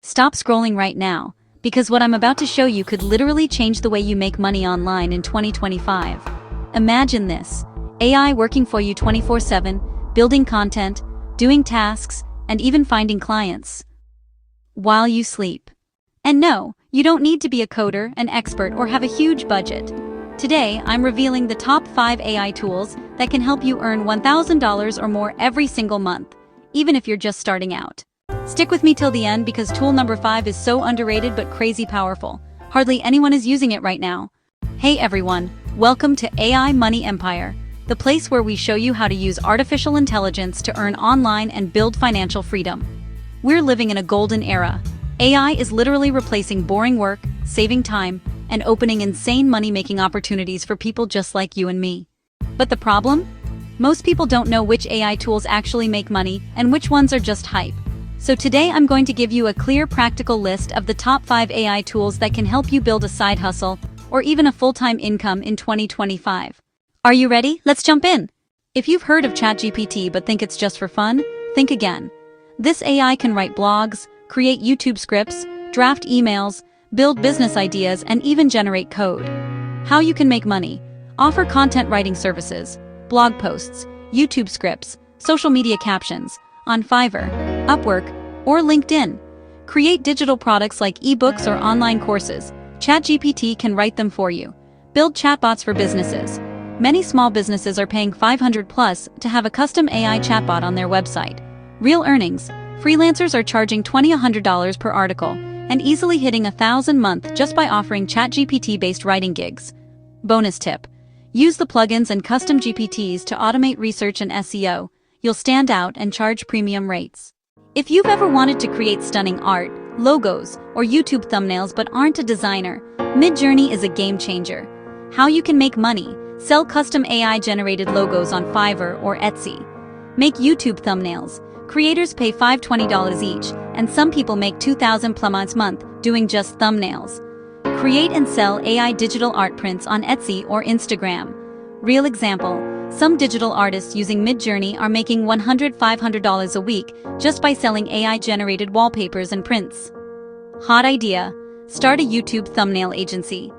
Stop scrolling right now, because what I'm about to show you could literally change the way you make money online in 2025. Imagine this: AI working for you 24/7, building content, doing tasks, and even finding clients while you sleep. And no, you don't need to be a coder, an expert, or have a huge budget. Today, I'm revealing the top 5 AI tools that can help you earn $1,000 or more every single month, even if you're just starting out. Stick with me till the end because tool number 5 is so underrated but crazy powerful. Hardly anyone is using it right now. Hey everyone, welcome to AI Money Empire, the place where we show you how to use artificial intelligence to earn online and build financial freedom. We're living in a golden era. AI is literally replacing boring work, saving time, and opening insane money-making opportunities for people just like you and me. But the problem? Most people don't know which AI tools actually make money and which ones are just hype. So today I'm going to give you a clear, practical list of the top 5 AI tools that can help you build a side hustle or even a full-time income in 2025. Are you ready? Let's jump in! If you've heard of ChatGPT but think it's just for fun, think again. This AI can write blogs, create YouTube scripts, draft emails, build business ideas, and even generate code. How you can make money: offer content writing services, blog posts, YouTube scripts, social media captions, on Fiverr, Upwork, or LinkedIn. Create digital products like ebooks or online courses. ChatGPT can write them for you. Build chatbots for businesses. Many small businesses are paying $500+ to have a custom AI chatbot on their website. Real earnings: freelancers are charging $200 per article and easily hitting $1,000 a month just by offering ChatGPT-based writing gigs. Bonus tip: use the plugins and custom GPTs to automate research and SEO. You'll stand out and charge premium rates. If you've ever wanted to create stunning art, logos, or YouTube thumbnails but aren't a designer, Midjourney is a game changer. How you can make money: sell custom AI-generated logos on Fiverr or Etsy. Make YouTube thumbnails. Creators pay $520 each, and some people make $2,000 a month doing just thumbnails. Create and sell AI digital art prints on Etsy or Instagram. Real example: some digital artists using Midjourney are making $100–500 a week just by selling AI-generated wallpapers and prints. Hot idea: start a YouTube thumbnail agency.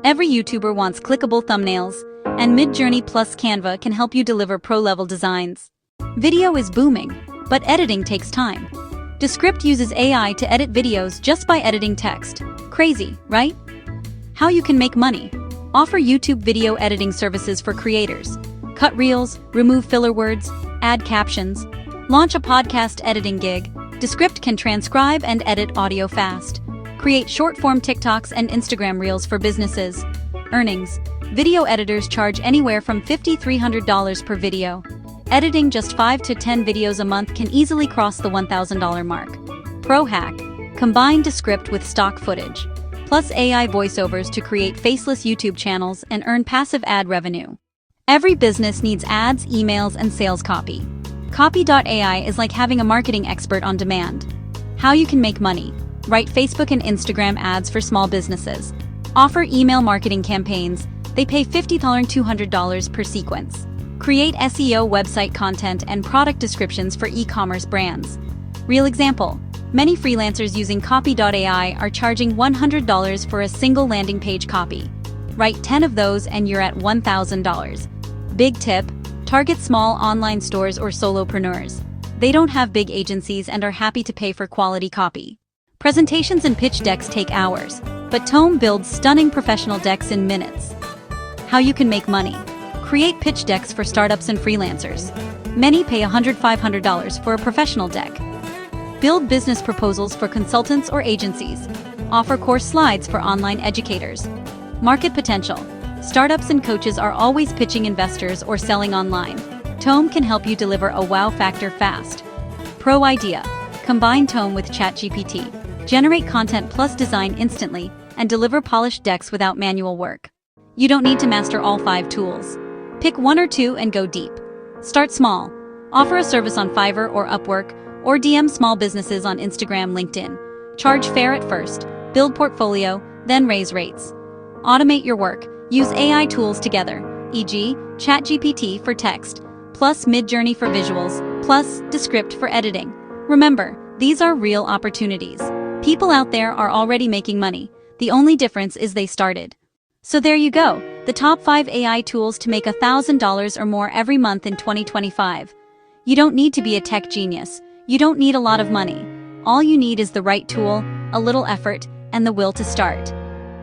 Every YouTuber wants clickable thumbnails, and Midjourney plus Canva can help you deliver pro-level designs. Video is booming, but editing takes time. Descript uses AI to edit videos just by editing text. Crazy, right? How you can make money: offer YouTube video editing services for creators. Cut reels, remove filler words, add captions. Launch a podcast editing gig. Descript can transcribe and edit audio fast. Create short-form TikToks and Instagram reels for businesses. Earnings: video editors charge anywhere from $50–300 per video. Editing just 5 to 10 videos a month can easily cross the $1,000 mark. Pro hack: combine Descript with stock footage, plus AI voiceovers to create faceless YouTube channels and earn passive ad revenue. Every business needs ads, emails, and sales copy. Copy.ai is like having a marketing expert on demand. How you can make money: write Facebook and Instagram ads for small businesses. Offer email marketing campaigns. They pay $50–200 per sequence. Create SEO website content and product descriptions for e-commerce brands. Real example: many freelancers using Copy.ai are charging $100 for a single landing page copy. Write 10 of those and you're at $1,000. Big tip: target small online stores or solopreneurs. They don't have big agencies and are happy to pay for quality copy. Presentations and pitch decks take hours, but Tome builds stunning professional decks in minutes. How you can make money: create pitch decks for startups and freelancers. Many pay $100–500 for a professional deck. Build business proposals for consultants or agencies. Offer course slides for online educators. Market potential: startups and coaches are always pitching investors or selling online. Tome can help you deliver a wow factor fast. Pro idea: combine Tome with ChatGPT. Generate content plus design instantly and deliver polished decks without manual work. You don't need to master all 5 tools. Pick 1 or 2 and go deep. Start small. Offer a service on Fiverr or Upwork, or DM small businesses on Instagram, LinkedIn. Charge fair at first. Build portfolio, then raise rates. Automate your work. Use AI tools together, e.g., ChatGPT for text, plus Midjourney for visuals, plus Descript for editing. Remember, these are real opportunities. People out there are already making money. The only difference is they started. So there you go, the top 5 AI tools to make $1,000 or more every month in 2025. You don't need to be a tech genius. You don't need a lot of money. All you need is the right tool, a little effort, and the will to start.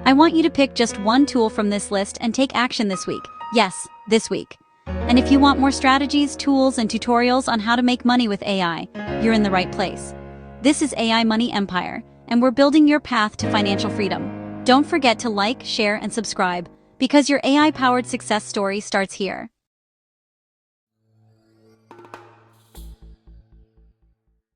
I want you to pick just one tool from this list and take action this week. Yes, this week. And if you want more strategies, tools, and tutorials on how to make money with AI, you're in the right place. This is AI Money Empire, and we're building your path to financial freedom. Don't forget to like, share, and subscribe, because your AI-powered success story starts here.